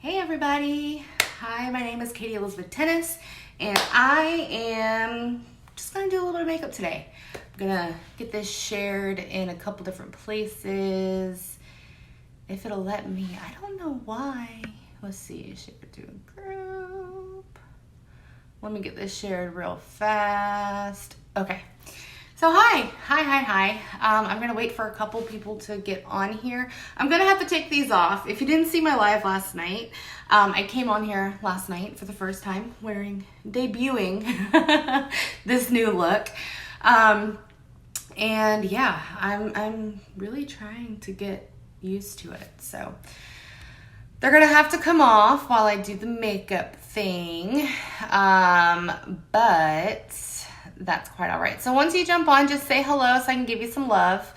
Hey everybody. Hi, my name is Katie Elizabeth Tennis, and I am just gonna do a little bit of makeup today. I'm gonna get this shared in a couple different places, if it'll let me. I don't know why. Let's see, share to a group. Let me get this shared real fast. Okay. So hi. I'm gonna wait for a couple people to get on here. I'm gonna have to take these off. If you didn't see my live last night, I came on here last night for the first time debuting this new look. And yeah, I'm really trying to get used to it. So they're gonna have to come off while I do the makeup thing. But that's quite all right. So once you jump on, just say hello so I can give you some love.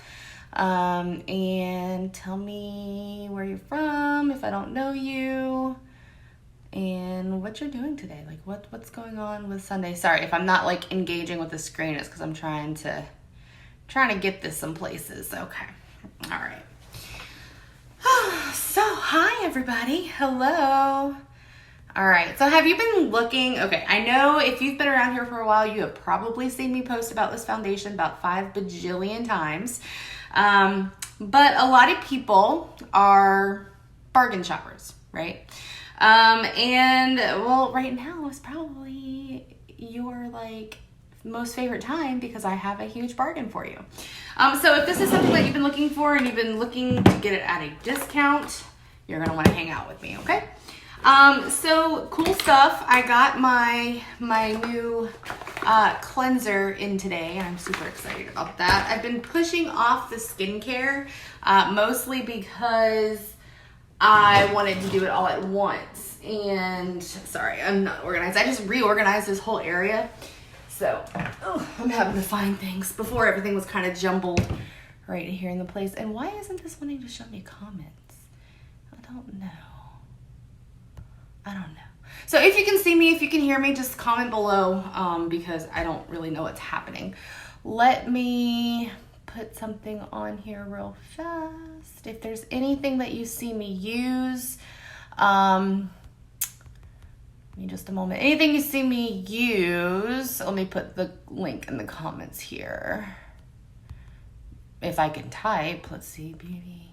And tell me where you're from if I don't know you, and what you're doing today. Like what's going on with Sunday. Sorry if I'm not like engaging with the screen. It's because I'm trying to get this some places. Okay. All right. So hi everybody. Hello. All right, so have you been looking? Okay, I know if you've been around here for a while, you have probably seen me post about this foundation about 5 bajillion times. But a lot of people are bargain shoppers, right? And well, right now is probably your like most favorite time because I have a huge bargain for you. So if this is something that you've been looking for and you've been looking to get it at a discount, you're gonna wanna hang out with me, okay? So cool stuff. I got my new cleanser in today, and I'm super excited about that. I've been pushing off the skincare mostly because I wanted to do it all at once. And sorry, I'm not organized. I just reorganized this whole area. So I'm having to find things. Before everything was kind of jumbled right here in the place. And why isn't this wanting to show me comments? I don't know. So if you can see me, if you can hear me, just comment below because I don't really know what's happening. Let me put something on here real fast. If there's anything that you see me use, give me just a moment. Anything you see me use, let me put the link in the comments here. If I can type, let's see, beauty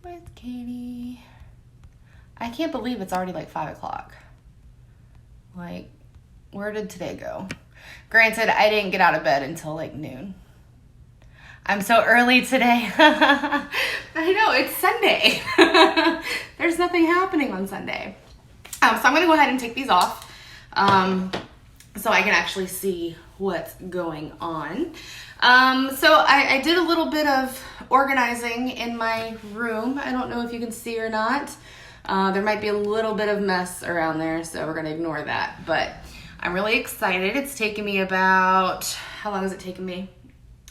with Katie. I can't believe it's already like 5 o'clock. Like, where did today go? Granted, I didn't get out of bed until like noon. I'm so early today. I know, it's Sunday. There's nothing happening on Sunday. So I'm gonna go ahead and take these off so I can actually see what's going on. So I did a little bit of organizing in my room. I don't know if you can see or not. There might be a little bit of mess around there, so we're gonna ignore that. But I'm really excited. It's taken me about, how long has it taken me?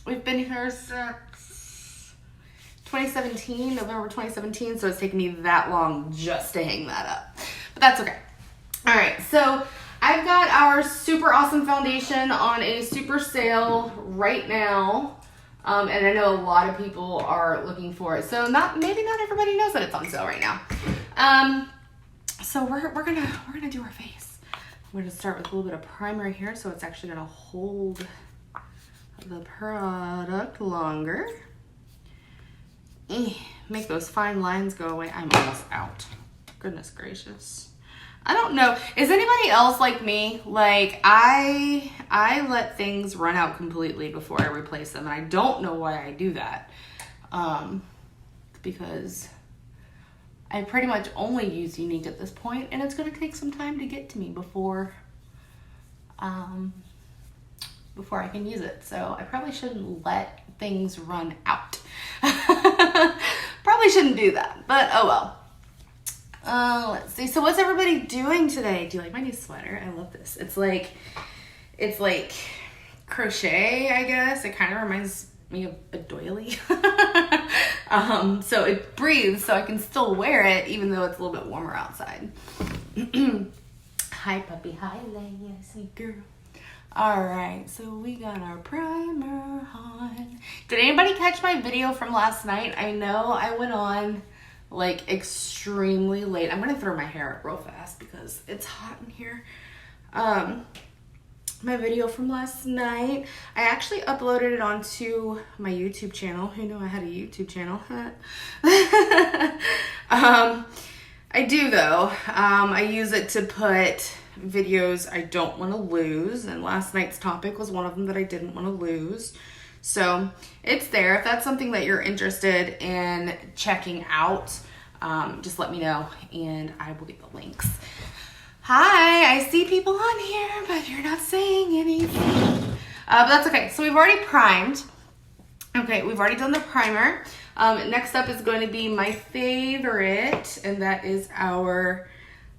We've been here since 2017, November 2017, so it's taken me that long just to hang that up. But that's okay. All right, so I've got our super awesome foundation on a super sale right now. And I know a lot of people are looking for it. So maybe not everybody knows that it's on sale right now. So we're gonna do our face. We're gonna start with a little bit of primer here, so it's actually gonna hold the product longer. Make those fine lines go away. I'm almost out. Goodness gracious. I don't know. Is anybody else like me? Like I let things run out completely before I replace them, and I don't know why I do that. Because I pretty much only use Younique at this point, and it's gonna take some time to get to me before I can use it. So I probably shouldn't let things run out. Probably shouldn't do that, but oh well. Let's see. So what's everybody doing today? Do you like my new sweater? I love this. It's like crochet, I guess. It kind of reminds me of a doily. So it breathes, so I can still wear it even though it's a little bit warmer outside. Hi puppy, hi Leia, sweet girl. All right, so we got our primer on. Did anybody catch my video from last night? I know I went on like extremely late. I'm gonna throw my hair up real fast because it's hot in here. My video from last night, I actually uploaded it onto my YouTube channel. Who knew I had a YouTube channel? I do though. I use it to put videos I don't want to lose, and last night's topic was one of them that I didn't want to lose. So it's there. If that's something that you're interested in checking out, just let me know and I will get the links. Hi, I see people on here, but you're not saying anything. But that's okay. So we've already primed. Okay, we've already done the primer. Next up is going to be my favorite, and that is our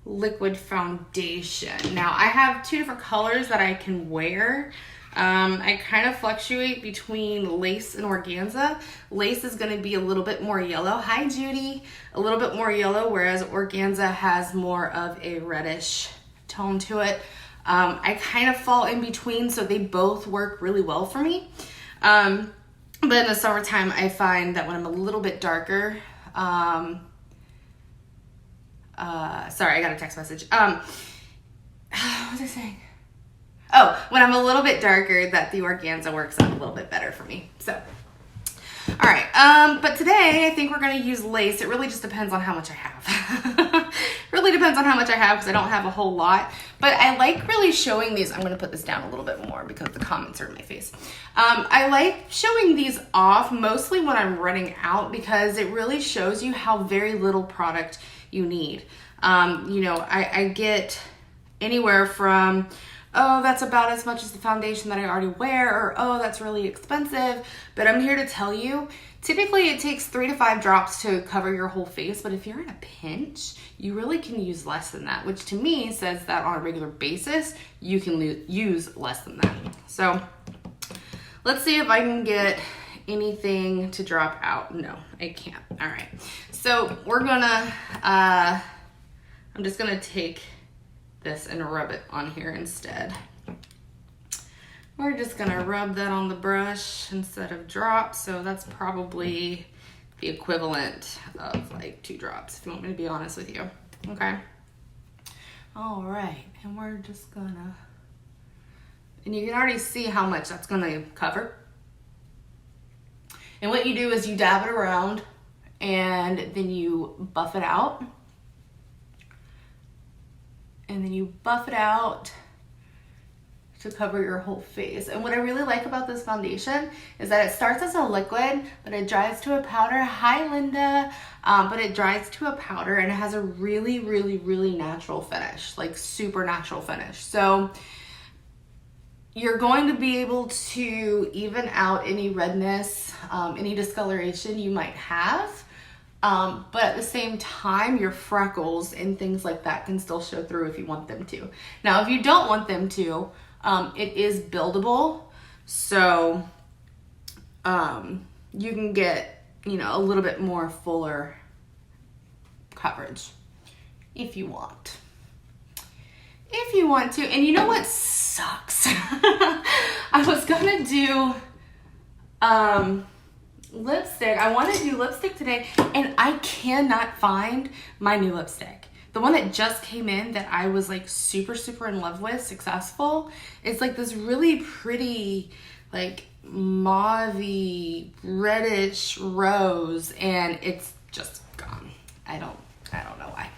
liquid foundation. Now, I have two different colors that I can wear. I kind of fluctuate between lace and organza. Lace is going to be a little bit more yellow. Hi, Judy. A little bit more yellow, whereas organza has more of a reddish tone to it. I kind of fall in between, so they both work really well for me. But in the summertime, I find that when I'm a little bit darker, sorry, I got a text message. What was I saying? Oh, when I'm a little bit darker, that the organza works out a little bit better for me. So, all right. But today I think we're going to use lace. It really just depends on how much I have. Really depends on how much I have because I don't have a whole lot. But I like really showing these. I'm going to put this down a little bit more because the comments are in my face. I like showing these off mostly when I'm running out because it really shows you how very little product you need. You know, I get anywhere from, oh, that's about as much as the foundation that I already wear, or oh, that's really expensive. But I'm here to tell you, typically it takes 3 to 5 drops to cover your whole face, but if you're in a pinch, you really can use less than that, which to me says that on a regular basis, you can use less than that. So let's see if I can get anything to drop out. No, I can't. All right. So we're gonna, I'm just gonna take this and rub it on here instead. We're just gonna rub that on the brush instead of drops, so that's probably the equivalent of like 2 drops, if you want me to be honest with you. Okay. All right, and we're just gonna, and you can already see how much that's gonna cover. And what you do is you dab it around and then you buff it out. And then you buff it out to cover your whole face. And what I really like about this foundation is that it starts as a liquid, but it dries to a powder. Hi, Linda. But it dries to a powder and it has a really, really, really natural finish, like super natural finish. So you're going to be able to even out any redness, any discoloration you might have. But at the same time, your freckles and things like that can still show through if you want them to. Now, if you don't want them to, it is buildable. So, you can get, you know, a little bit more fuller coverage if you want. If you want to. And you know what sucks? I was gonna do, lipstick. I want to do lipstick today and I cannot find my new lipstick. The one that just came in that I was like super in love with, successful. It's like this really pretty like mauve-y reddish rose and it's just gone. I don't know why.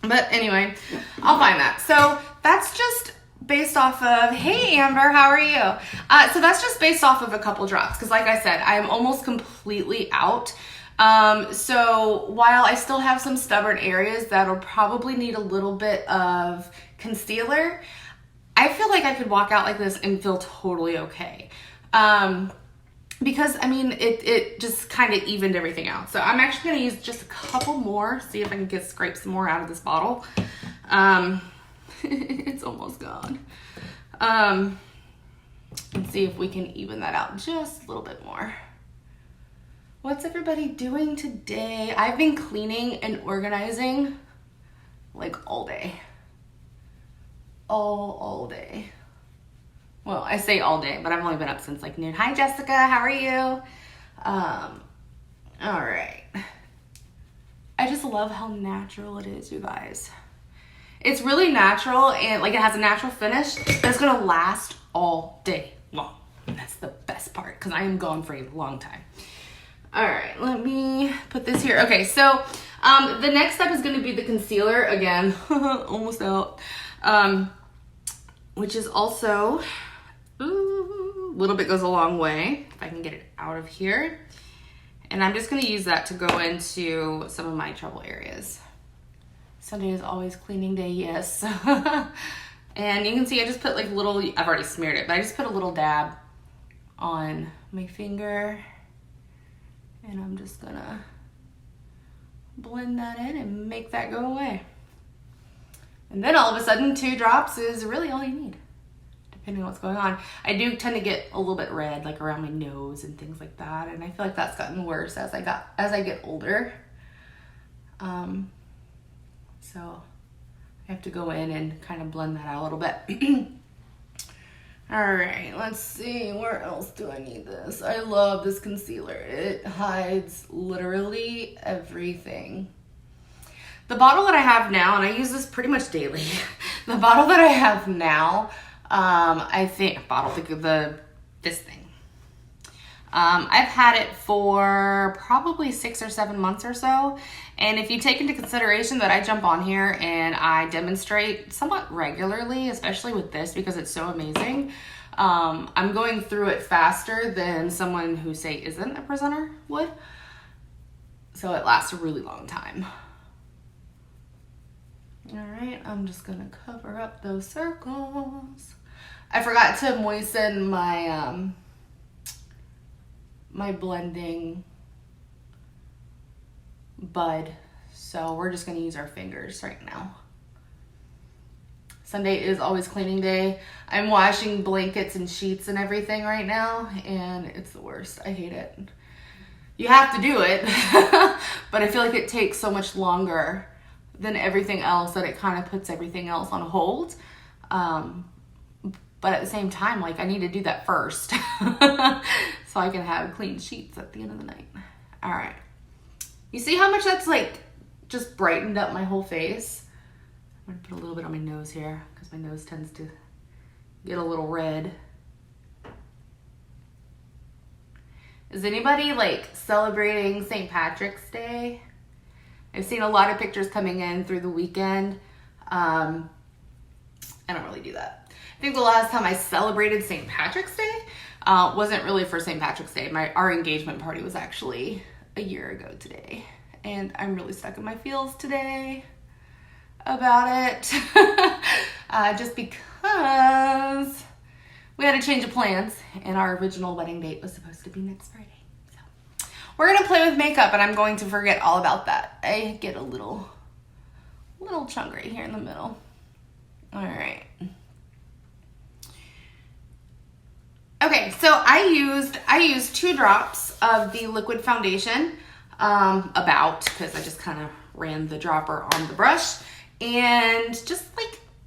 But anyway, I'll find that. So that's just based off of, hey Amber, how are you? So that's just based off of a couple drops because like I said, I am almost completely out. So while I still have some stubborn areas that'll probably need a little bit of concealer, I feel like I could walk out like this and feel totally okay. Because I mean, it just kind of evened everything out. So I'm actually gonna use just a couple more, see if I can scrape some more out of this bottle. It's almost gone. And see if we can even that out just a little bit more. What's everybody doing today? I've been cleaning and organizing like all day. All day. Well, I say all day, but I've only been up since like noon. Hi, Jessica. How are you? All right. I just love how natural it is, you guys. It's really natural and like it has a natural finish that's gonna last all day long. And that's the best part because I am gone for a long time. All right, let me put this here. Okay, so the next step is gonna be the concealer again, almost out, which is also, a little bit goes a long way. If I can get it out of here. And I'm just gonna use that to go into some of my trouble areas. Sunday is always cleaning day, yes. And you can see I just put like little, I've already smeared it, but I just put a little dab on my finger. And I'm just gonna blend that in and make that go away. And then all of a sudden 2 drops is really all you need, depending on what's going on. I do tend to get a little bit red, like around my nose and things like that. And I feel like that's gotten worse as I get older. So I have to go in and kind of blend that out a little bit. All right, let's see, where else do I need this? I love this concealer. It hides literally everything. The bottle that I have now, and I use this pretty much daily, the bottle that I have now, this thing. I've had it for probably 6 or 7 months or so. And if you take into consideration that I jump on here and I demonstrate somewhat regularly, especially with this because it's so amazing, I'm going through it faster than someone who, say, isn't a presenter would. So it lasts a really long time. All right, I'm just gonna cover up those circles. I forgot to moisten my my blending bud, so we're just gonna use our fingers right now. Sunday is always cleaning day. I'm washing blankets and sheets and everything right now, and it's the worst. I hate it. You have to do it, but I feel like it takes so much longer than everything else that it kind of puts everything else on hold. But at the same time, like I need to do that first so I can have clean sheets at the end of the night. All right. You see how much that's like just brightened up my whole face? I'm gonna put a little bit on my nose here because my nose tends to get a little red. Is anybody like celebrating St. Patrick's Day? I've seen a lot of pictures coming in through the weekend. I don't really do that. I think the last time I celebrated St. Patrick's Day wasn't really for St. Patrick's Day. Our engagement party was actually a year ago today. And I'm really stuck in my feels today about it. Just because we had a change of plans and our original wedding date was supposed to be next Friday. So we're gonna play with makeup and I'm going to forget all about that. I get a little chunk right here in the middle. All right. Okay, so I used 2 drops of the liquid foundation, because I just kind of ran the dropper on the brush, and just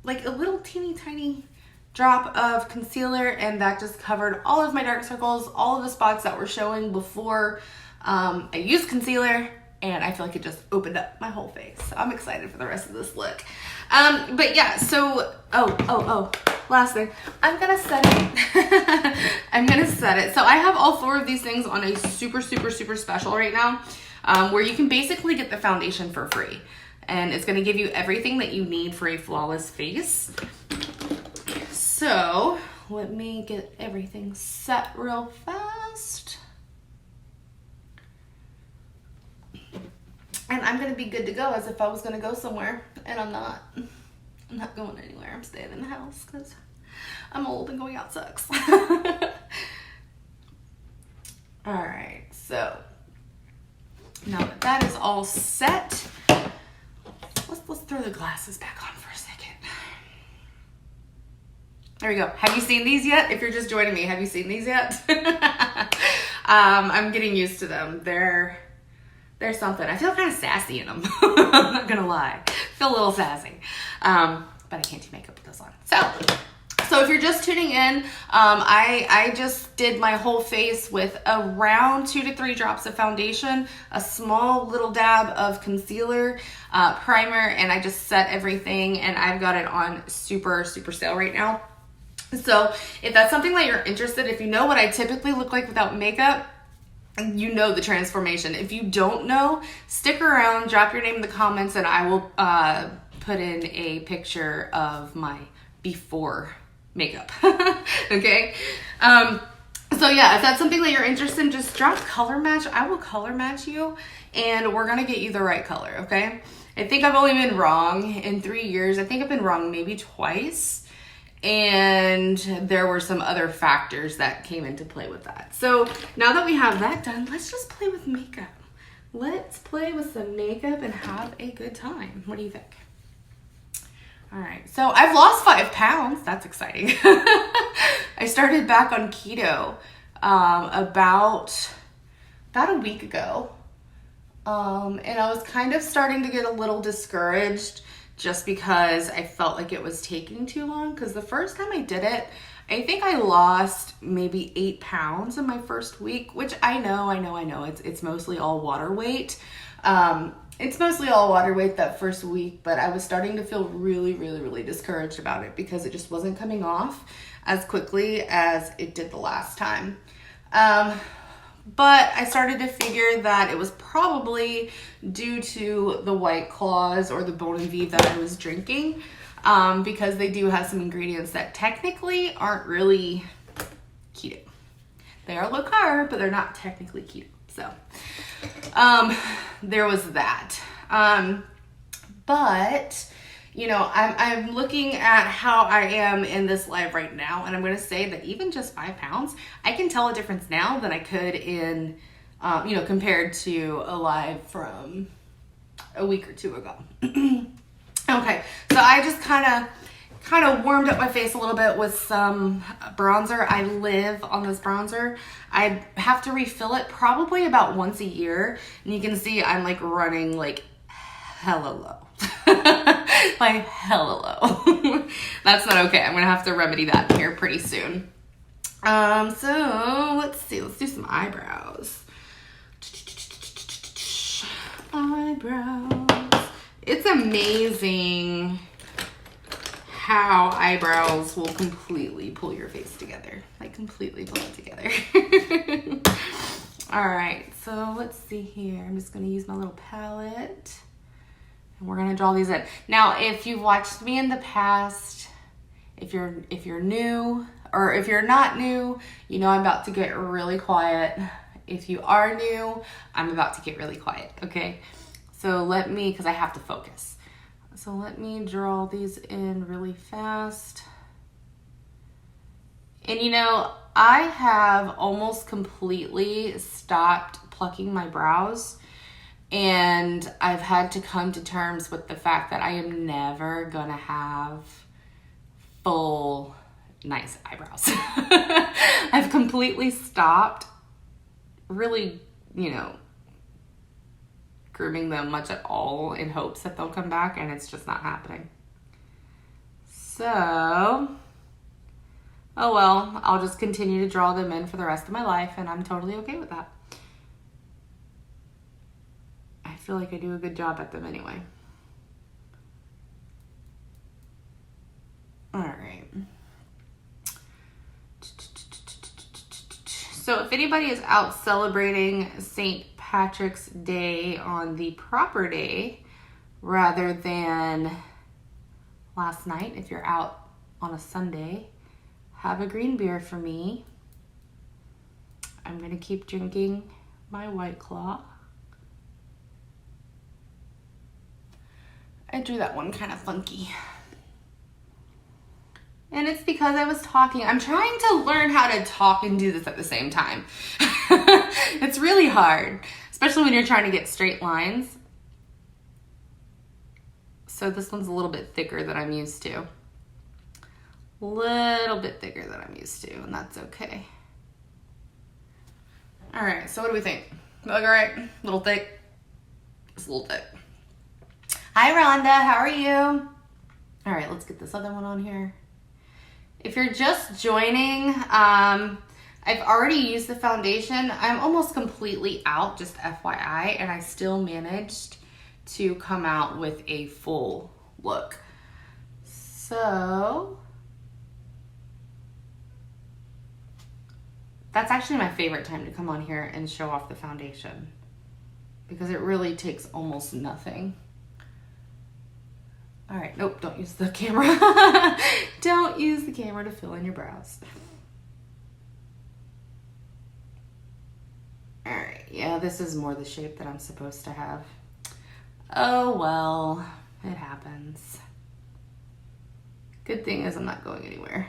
like a little teeny tiny drop of concealer, and that just covered all of my dark circles, all of the spots that were showing before I used concealer, and I feel like it just opened up my whole face. So I'm excited for the rest of this look. But yeah, so, last thing, I'm gonna set it. I'm gonna set it. So I have all 4 of these things on a super, super, super special right now, where you can basically get the foundation for free. And it's gonna give you everything that you need for a flawless face. So let me get everything set real fast. And I'm gonna be good to go as if I was gonna go somewhere, and I'm not. I'm not going anywhere. I'm staying in the house because I'm old and going out sucks. All right, so now that that is all set, let's throw the glasses back on for a second. There we go. Have you seen these yet? If you're just joining me, have you seen these yet? I'm getting used to them. They're something. I feel kind of sassy in them. I'm not gonna lie. I feel a little sassy. But I can't do makeup with those on. So So if you're just tuning in, I just did my whole face with around 2 to 3 drops of foundation, a small little dab of concealer, primer, and I just set everything, and I've got it on super sale right now. So if that's something that you're interested, if you know what I typically look like without makeup, you know the transformation. If you don't know, stick around, drop your name in the comments, and I will put in a picture of my before makeup. Okay. So yeah, if that's something that you're interested in, just drop color match. I will color match you, and we're gonna get you the right color. Okay. I think I've only been wrong in 3 years. I think I've been wrong maybe twice. And there were some other factors that came into play with that. So now that we have that done, let's just play with makeup. Let's play with some makeup and have a good time. What do you think? All right, so I've lost 5 pounds. That's exciting. I started back on keto about a week ago. And I was kind of starting to get a little discouraged just because I felt like it was taking too long. Because the first time I did it, I think I lost maybe 8 pounds in my first week, which I know. It's mostly all water weight. It's mostly all water weight that first week, but I was starting to feel really discouraged about it because it just wasn't coming off as quickly as it did the last time. But I started to figure that it was probably due to the White Claws or the Bon and Vive that I was drinking, because they do have some ingredients that technically aren't really keto. They are low carb, but they're not technically keto. So there was that. But you know, I'm looking at how I am in this live right now, and I'm going to say that even just 5 pounds, I can tell a difference now than I could in, you know, compared to a live from a week or 2 ago. Okay, so I just kind of warmed up my face a little bit with some bronzer. I live on this bronzer. I have to refill it probably about once a year, and you can see I'm like running like hella low. Like hella low. That's not okay. I'm gonna have to remedy that here pretty soon. So let's see. Let's do some eyebrows. Eyebrows. It's amazing how eyebrows will completely pull your face together. Like completely pull it together. All right. So let's see here. I'm just gonna use my little palette. We're gonna draw these in. Now, if you've watched me in the past, if you're new, or if you're not new, you know I'm about to get really quiet. If you are new, I'm about to get really quiet, okay? So let me, because I have to focus. So let me draw these in really fast. And you know, I have almost completely stopped plucking my brows. And I've had to come to terms with the fact that I am never gonna have full nice eyebrows. I've completely stopped really, you know, grooming them much at all in hopes that they'll come back, and it's just not happening. So, oh well, I'll just continue to draw them in for the rest of my life, and I'm totally okay with that. I feel like I do a good job at them anyway. All right. So if anybody is out celebrating St. Patrick's Day on the proper day rather than last night, if you're out on a Sunday, have a green beer for me. I'm gonna keep drinking my White Claw. I drew that one kind of funky. And it's because I was talking. I'm trying to learn how to talk and do this at the same time. It's really hard, especially when you're trying to get straight lines. So this one's a little bit thicker than I'm used to. Little bit thicker than I'm used to, and that's okay. All right, so what do we think? Look all right? A little thick? Just a little thick. Hi, Rhonda. How are you? All right, let's get this other one on here. If you're just joining, I've already used the foundation. I'm almost completely out, just FYI, and I still managed to come out with a full look. So that's actually my favorite time to come on here and show off the foundation because it really takes almost nothing. All right, nope, don't use the camera. Don't use the camera to fill in your brows. All right, yeah, this is more the shape that I'm supposed to have. Oh, well, it happens. Good thing is I'm not going anywhere.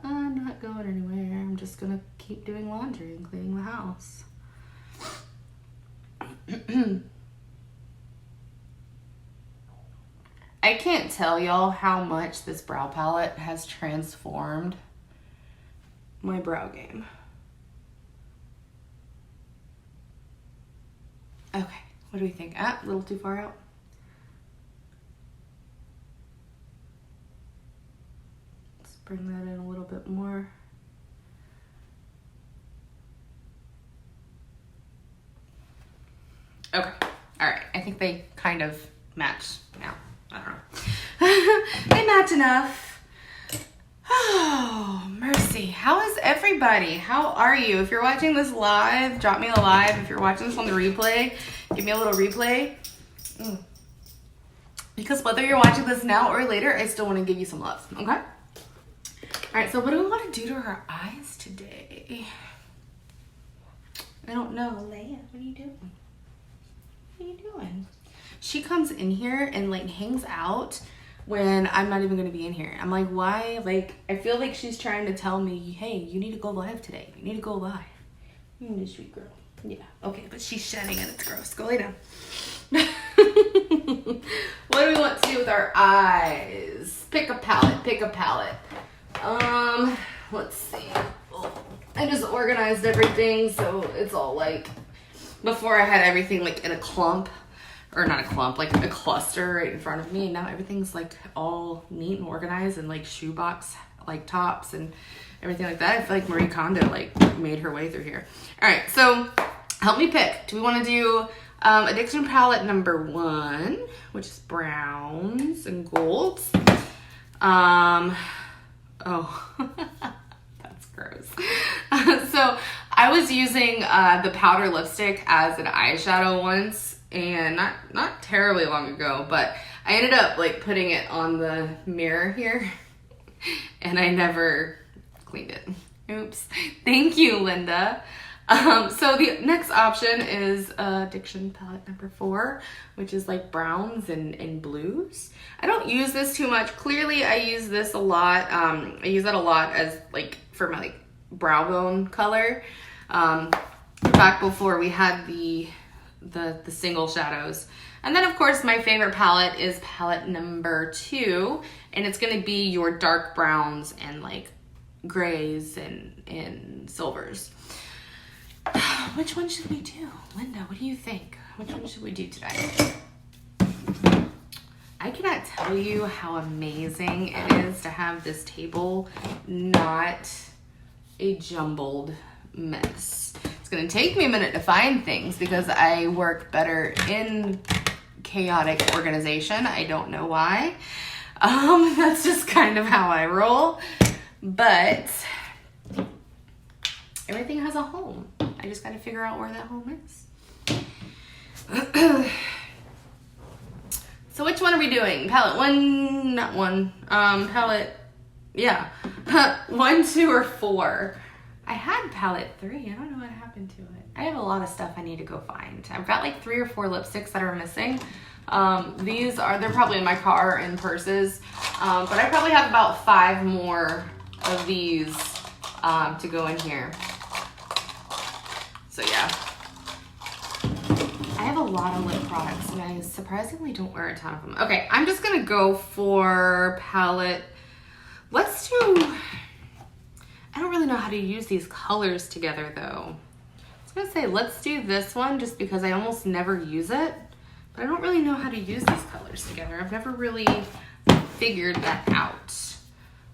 I'm not going anywhere. I'm just gonna keep doing laundry and cleaning the house. I can't tell y'all how much this brow palette has transformed my brow game. Okay, what do we think? Ah, a little too far out. Let's bring that in a little bit more. Okay, all right, I think they kind of match now. I don't know. They match enough. Oh, mercy. How is everybody? How are you? If you're watching this live, drop me a live. If you're watching this on the replay, give me a little replay. Because whether you're watching this now or later, I still want to give you some love, okay? All right, so what do we want to do to her eyes today? I don't know. Leia, what are you doing? What are you doing? She comes in here and like hangs out when I'm not even going to be in here. I'm like, why? Like, I feel like she's trying to tell me, hey, you need to go live today. You need to go live. You're a sweet girl. Yeah. Okay, but she's shedding and it's gross. Go lay down. What do we want to do with our eyes? Pick a palette. Pick a palette. Let's see. Oh, I just organized everything so it's all like, before I had everything like in a clump. Or not a clump, like a cluster right in front of me. And now everything's like all neat and organized and like shoebox like tops and everything like that. I feel like Marie Kondo like made her way through here. All right, so help me pick. Do we want to do Addiction Palette number 1, which is browns and golds? Oh, that's gross. So I was using the powder lipstick as an eyeshadow once. And not terribly long ago, but I ended up like putting it on the mirror here and I never cleaned it. Oops. Thank you, Linda. So the next option is Addiction Palette number 4, which is like browns and blues. I don't use this too much. Clearly I use this a lot. I use that a lot as like for my like brow bone color. Back before we had the single shadows. And then of course my favorite palette is palette number 2, and it's going to be your dark browns and like grays and silvers. Which one should we do? Linda, what do you think? Which one should we do today? I cannot tell you how amazing it is to have this table not a jumbled mess. It's gonna take me a minute to find things because I work better in chaotic organization. I don't know why. That's just kind of how I roll. But everything has a home. I just gotta figure out where that home is. So which one are we doing? Palette 1, not 1. Palette, yeah. 1, 2, or 4. I had palette 3. I don't know what happened to it. I have a lot of stuff I need to go find. I've got like 3 or 4 lipsticks that are missing. They're probably in my car and purses. But I probably have about 5 more of these to go in here. So yeah. I have a lot of lip products and I surprisingly don't wear a ton of them. Okay, I'm just gonna go for palette. Let's do, I don't really know how to use these colors together though. I was gonna say, let's do this one just because I almost never use it, but I don't really know how to use these colors together. I've never really figured that out.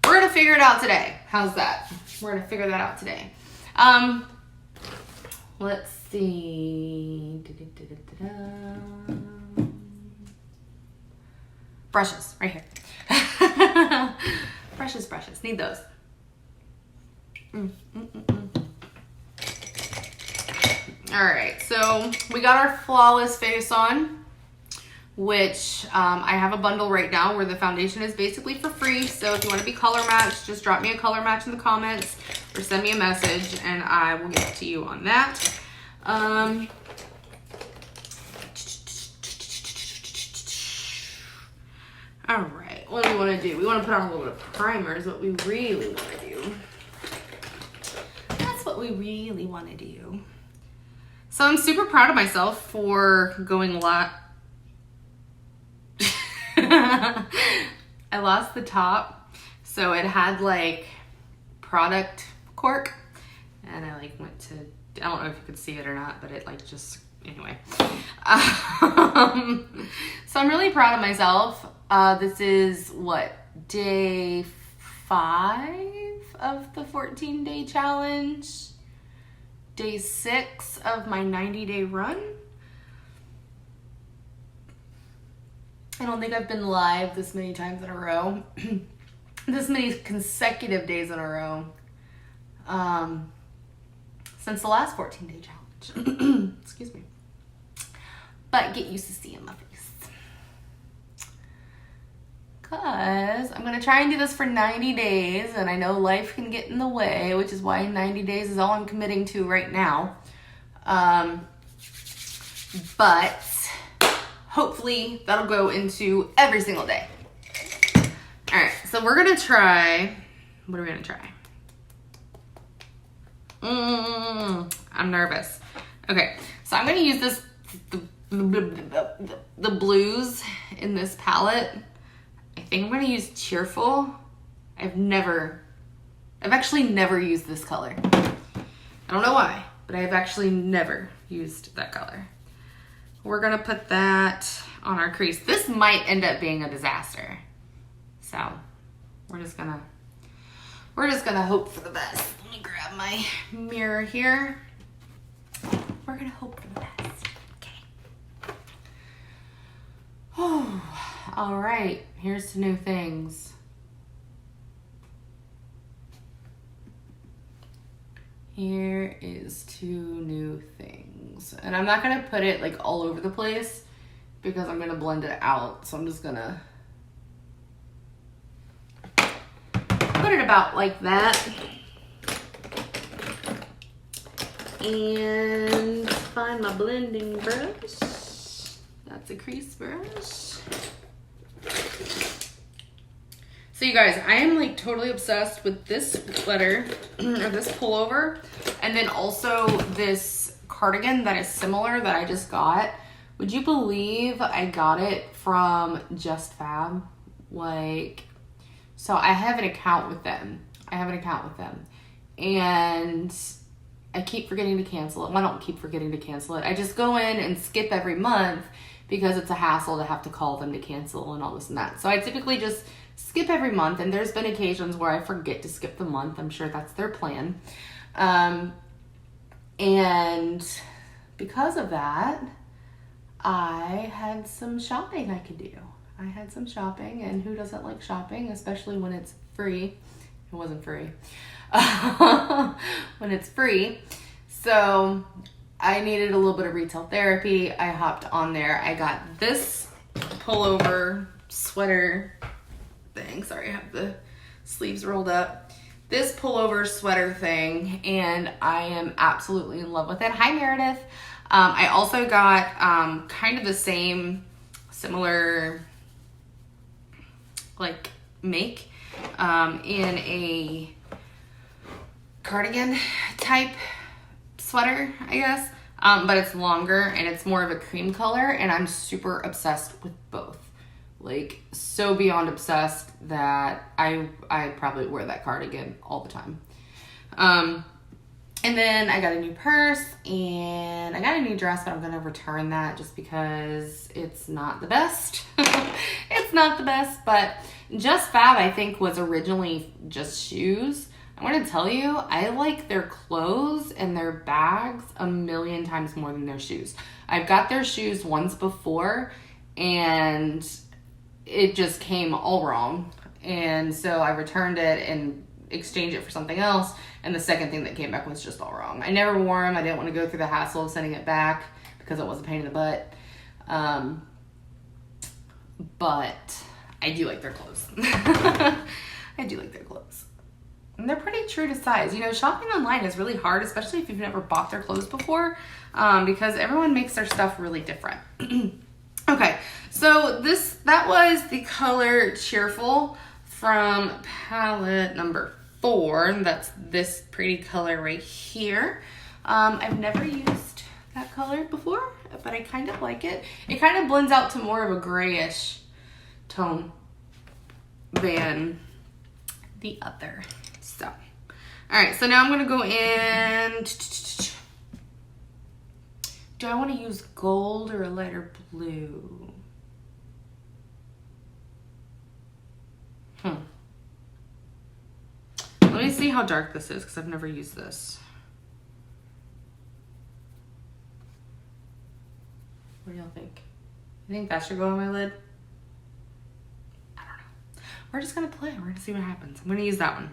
We're figure it out today. How's that? We're gonna figure that out today. Let's see. Brushes, right here. Brushes, need those. All right, so we got our Flawless face on, which I have a bundle right now where the foundation is basically for free. So if you want to be color matched, just drop me a color match in the comments or send me a message and I will get to you on that. All right, what do we want to do? We want to put on a little bit of primer is what we really want to do. That's what we really want to do. So I'm super proud of myself for going a lot. I lost the top, so it had like product cork, and I like went to, I don't know if you could see it or not, but it like just, anyway. So I'm really proud of myself. This is what, day 5 of the 14-day challenge, day 6 of my 90-day run. I don't think I've been live this many times in a row, this many consecutive days in a row, since the last 14-day challenge. Excuse me. But get used to seeing my face. Because I'm going to try and do this for 90 days, and I know life can get in the way, which is why 90 days is all I'm committing to right now. But hopefully that'll go into every single day. All right, so we're going to try, what are we going to try? I'm nervous. Okay, so I'm going to use this, the blues in this palette. I think I'm going to use Cheerful. I've actually never used this color. I don't know why, but I've actually never used that color. We're going to put that on our crease. This might end up being a disaster. So we're just going to hope for the best. Let me grab my mirror here. We're going to hope for the best. Okay. Oh. All right, here's to new things. Here is to new things. And I'm not gonna put it like all over the place because I'm gonna blend it out. So I'm just gonna put it about like that. And find my blending brush. That's a crease brush. So you guys, I am like totally obsessed with this sweater or this pullover, and then also this cardigan that is similar that I just got. Would you believe I got it from Just Fab? Like, so I have an account with them. And I keep forgetting to cancel it. Well, I don't keep forgetting to cancel it. I just go in and skip every month because it's a hassle to have to call them to cancel and all this and that. So I typically just skip every month, and there's been occasions where I forget to skip the month. I'm sure that's their plan. And because of that, I had some shopping I could do. And who doesn't like shopping, especially when it's free? It wasn't free. When it's free. So I needed a little bit of retail therapy. I hopped on there. I got this pullover sweater thing. Sorry, I have the sleeves rolled up. This pullover sweater thing, and I am absolutely in love with it. Hi, Meredith. I also got kind of the similar like make in a cardigan type sweater, I guess. But it's longer and it's more of a cream color, and I'm super obsessed with both. Like, so beyond obsessed that I probably wear that cardigan all the time. And then I got a new purse and I got a new dress, but I'm gonna return that just because it's not the best. It's not the best, but Just Fab, I think, was originally just shoes. I'm going to tell you, I like their clothes and their bags a million times more than their shoes. I've got their shoes once before, and it just came all wrong. And so I returned it and exchanged it for something else. And the second thing that came back was just all wrong. I never wore them. I didn't want to go through the hassle of sending it back because it was a pain in the butt. But I do like their clothes. I do like their clothes. And they're pretty true to size. You know, shopping online is really hard, especially if you've never bought their clothes before, because everyone makes their stuff really different. Okay, so that was the color Cheerful from palette number 4. And that's this pretty color right here. I've never used that color before, but I kind of like it. It kind of blends out to more of a grayish tone than the other. So, all right, so now I'm gonna go in. Do I want to use gold or a lighter blue? Let me see how dark this is because I've never used this. What do y'all think? You think that should go on my lid? I don't know. We're just gonna play. We're gonna see what happens. I'm gonna use that one.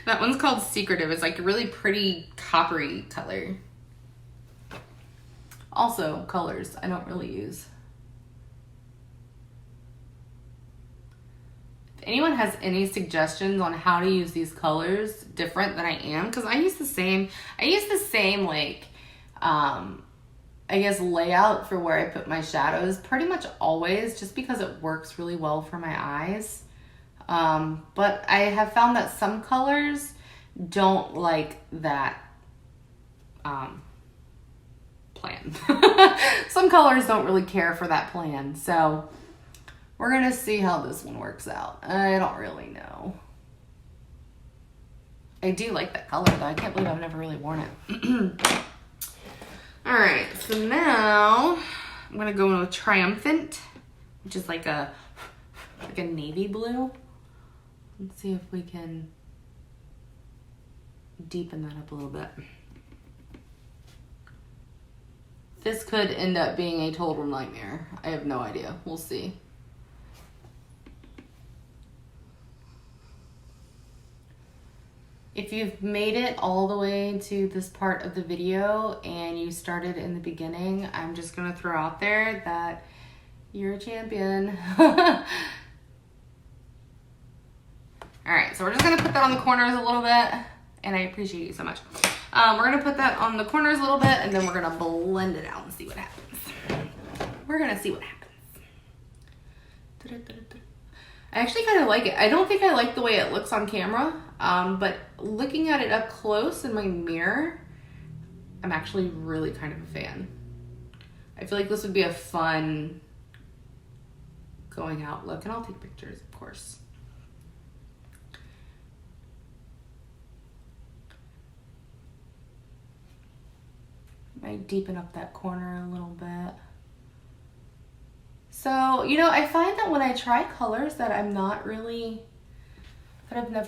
That one's called Secretive. It's like a really pretty coppery color. Also, colors I don't really use. If anyone has any suggestions on how to use these colors different than I am, because I use the same like, I guess layout for where I put my shadows pretty much always, just because it works really well for my eyes. But I have found that some colors don't like that plan. Some colors don't really care for that plan. So we're going to see how this one works out. I don't really know. I do like that color though. I can't believe I've never really worn it. All right, so now I'm going to go in with Triumphant, which is like a navy blue. Let's see if we can deepen that up a little bit. This could end up being a total nightmare. I have no idea. We'll see. If you've made it all the way to this part of the video and you started in the beginning, I'm just gonna throw out there that you're a champion. All right, so we're just gonna put that on the corners a little bit, and I appreciate you so much. We're gonna put that on the corners a little bit, and then we're gonna blend it out and see what happens. We're gonna see what happens. I actually kind of like it. I don't think I like the way it looks on camera, but looking at it up close in my mirror, I'm actually really kind of a fan. I feel like this would be a fun going out look, and I'll take pictures, of course. Might deepen up that corner a little bit. So, you know, I find that when I try colors that I've never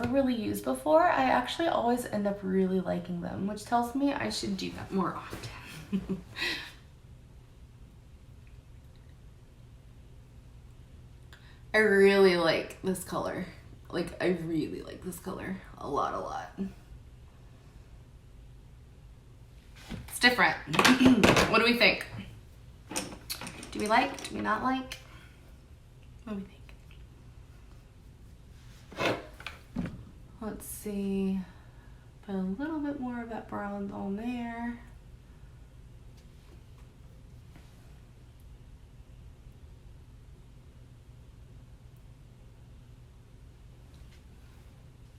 really used before, I actually always end up really liking them, which tells me I should do that more often. I really like this color. Like, I really like this color a lot. It's different. What do we think? Do we like? Do we not like? What do we think? Let's see. Put a little bit more of that bronze on there.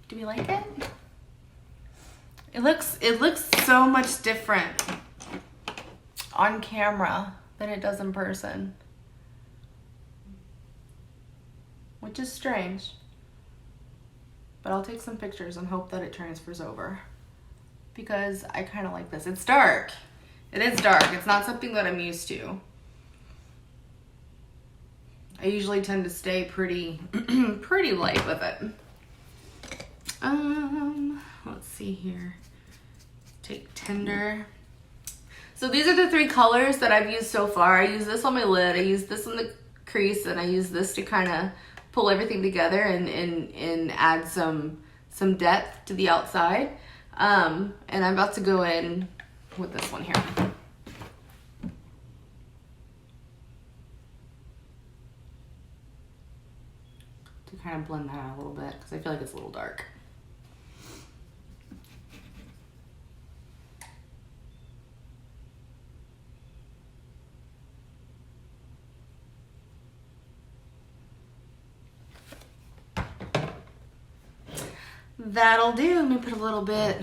Do we like it? It looks so much different on camera than it does in person, which is strange, but I'll take some pictures and hope that it transfers over, because I kind of like this. It's dark. It is dark. It's not something that I'm used to. I usually tend to stay pretty, pretty light with it. Let's see here. Take Tender. So these are the 3 colors that I've used so far. I use this on my lid, I use this on the crease, and I use this to kind of pull everything together and add some depth to the outside. And I'm about to go in with this one here. To kind of blend that out a little bit because I feel like it's a little dark. That'll do. Let me put a little bit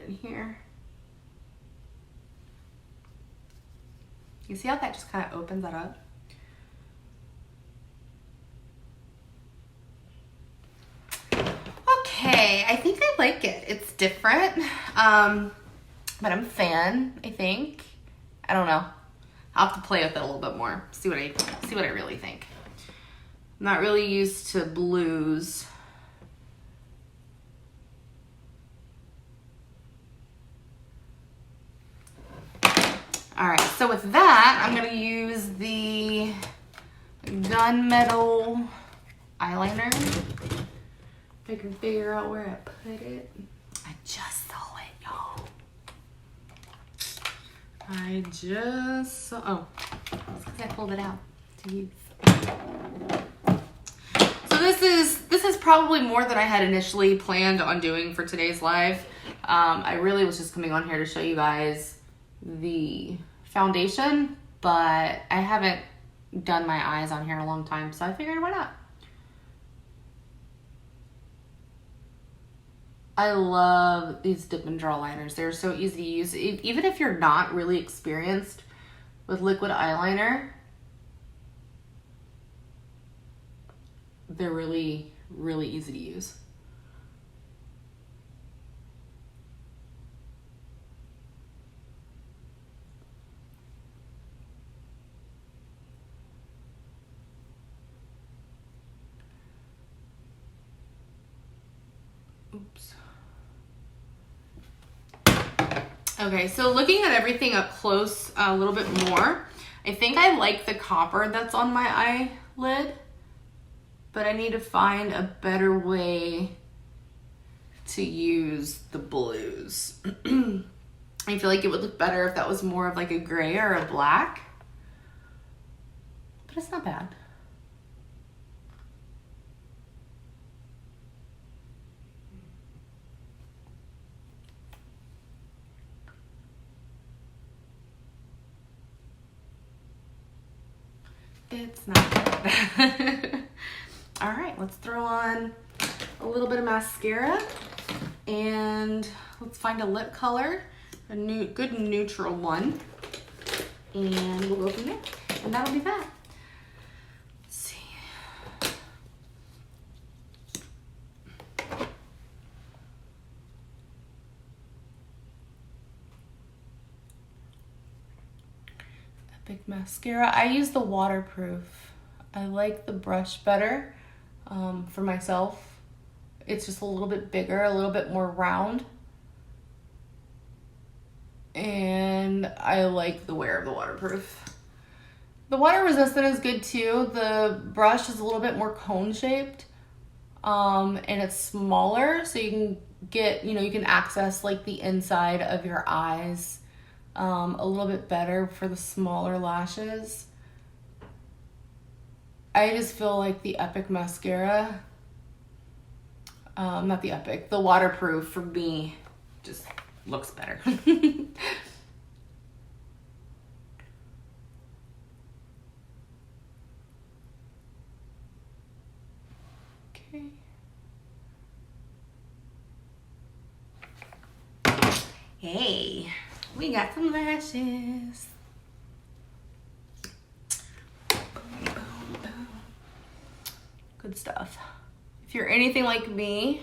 in here. You see how that just kind of opens that up? Okay, I think I like it. It's different, but I'm a fan, I think. I don't know. I'll have to play with it a little bit more. See what I really think. I'm not really used to blues. All right, so with that, I'm gonna use the Gunmetal eyeliner. If I can figure out where I put it. I just saw it, y'all. I just saw, oh, that's because I pulled it out to use. So this is probably more than I had initially planned on doing for today's live. I really was just coming on here to show you guys the foundation, but I haven't done my eyes on here in a long time, so I figured why not. I love these dip and draw liners. They're so easy to use. Even if you're not really experienced with liquid eyeliner, they're really, really easy to use. Oops. Okay, so looking at everything up close a little bit more, I think I like the copper that's on my eyelid, but I need to find a better way to use the blues. I feel like it would look better if that was more of like a gray or a black, but it's not bad. It's not bad. All right, let's throw on a little bit of mascara and let's find a lip color, a good neutral one, and we'll go from there. And that'll be that. Let's see. Epic mascara. I use the waterproof. I like the brush better for myself. It's just a little bit bigger, a little bit more round. And I like the wear of the waterproof. The water resistant is good too. The brush is a little bit more cone shaped and it's smaller, so you can get, you can access like the inside of your eyes a little bit better for the smaller lashes. I just feel like the Epic mascara, not the Epic, the waterproof for me just looks better. Okay. Hey, we got some lashes. Good stuff. If you're anything like me,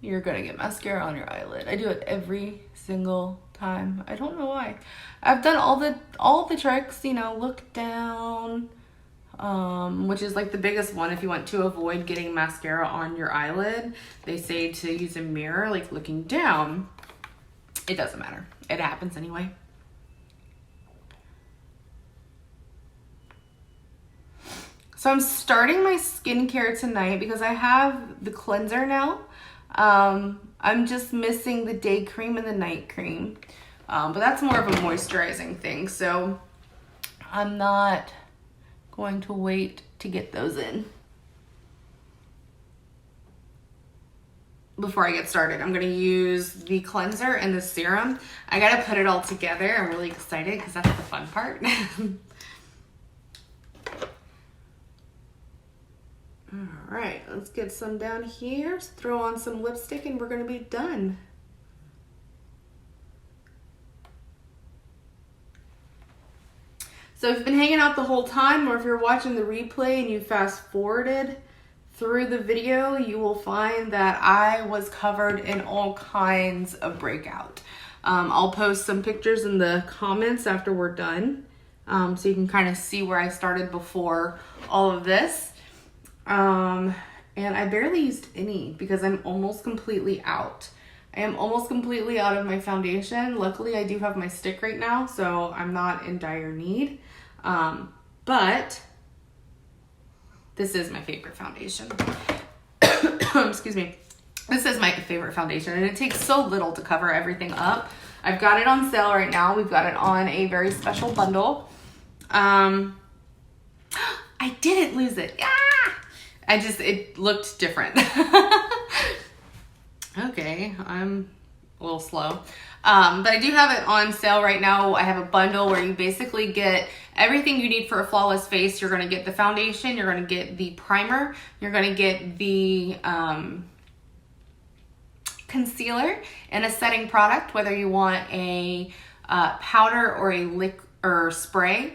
you're gonna get mascara on your eyelid. I do it every single time. I don't know why. I've done all the tricks, look down, which is like the biggest one. If you want to avoid getting mascara on your eyelid, they say to use a mirror, like looking down. It doesn't matter. It happens anyway. So I'm starting my skincare tonight because I have the cleanser now. I'm just missing the day cream and the night cream. But that's more of a moisturizing thing. So I'm not going to wait to get those in before I get started. I'm going to use the cleanser and the serum. I got to put it all together. I'm really excited because that's the fun part. All right, let's get some down here. Throw on some lipstick and we're going to be done. So if you've been hanging out the whole time, or if you're watching the replay and you fast forwarded through the video, you will find that I was covered in all kinds of breakout. I'll post some pictures in the comments after we're done, so you can kind of see where I started before all of this. And I barely used any because I'm almost completely out. I am almost completely out of my foundation. Luckily, I do have my stick right now, so I'm not in dire need. But this is my favorite foundation. Excuse me. This is my favorite foundation, and it takes so little to cover everything up. I've got it on sale right now. We've got it on a very special bundle. I didn't lose it. Yeah! It looked different. Okay, I'm a little slow. But I do have it on sale right now. I have a bundle where you basically get everything you need for a flawless face. You're going to get the foundation, you're going to get the primer, you're going to get the concealer and a setting product, whether you want a powder or a liquid or spray.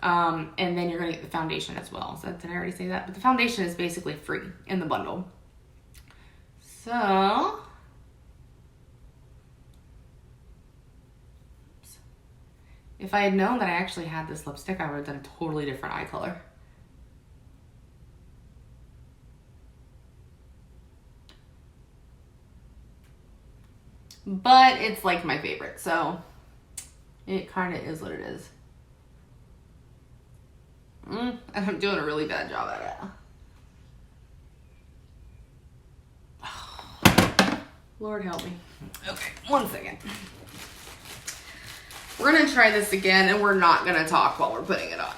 And then you're going to get the foundation as well. So did I already say that? But the foundation is basically free in the bundle. So, if I had known that I actually had this lipstick, I would have done a totally different eye color. But it's like my favorite, so it kind of is what it is. And I'm doing a really bad job at it. Lord help me. Okay, 1 second. We're going to try this again, and we're not going to talk while we're putting it on.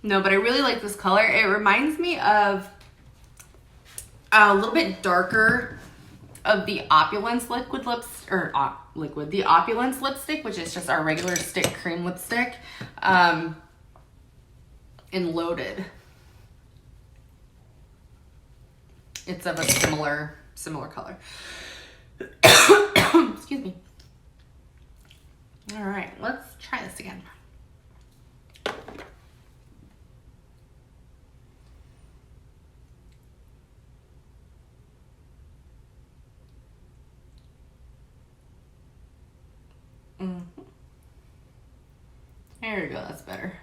No, but I really like this color. It reminds me of a little bit darker of the Opulence liquid lips, or the Opulence lipstick, which is just our regular stick cream lipstick, in Loaded. It's of a similar color. Excuse me. All right, let's try this again. There we go, that's better.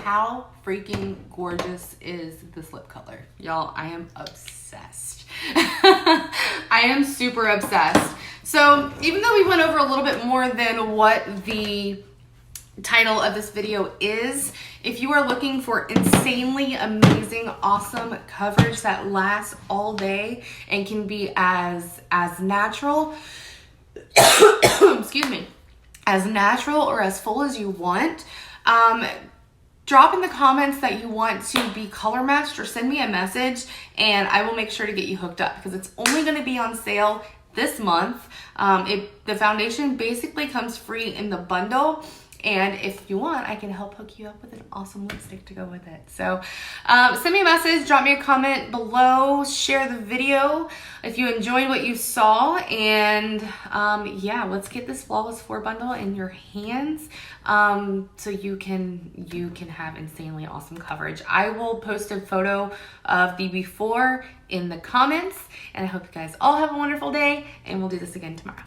How freaking gorgeous is this lip color? Y'all, I am obsessed. I am super obsessed. So even though we went over a little bit more than what the title of this video is, if you are looking for insanely amazing, awesome coverage that lasts all day and can be as natural, excuse me, as natural or as full as you want, Drop in the comments that you want to be color matched or send me a message and I will make sure to get you hooked up because it's only going to be on sale this month. The foundation basically comes free in the bundle. And if you want, I can help hook you up with an awesome lipstick to go with it. So send me a message, drop me a comment below, share the video if you enjoyed what you saw. And yeah, let's get this Flawless 4 bundle in your hands so you can have insanely awesome coverage. I will post a photo of the before in the comments. And I hope you guys all have a wonderful day and we'll do this again tomorrow.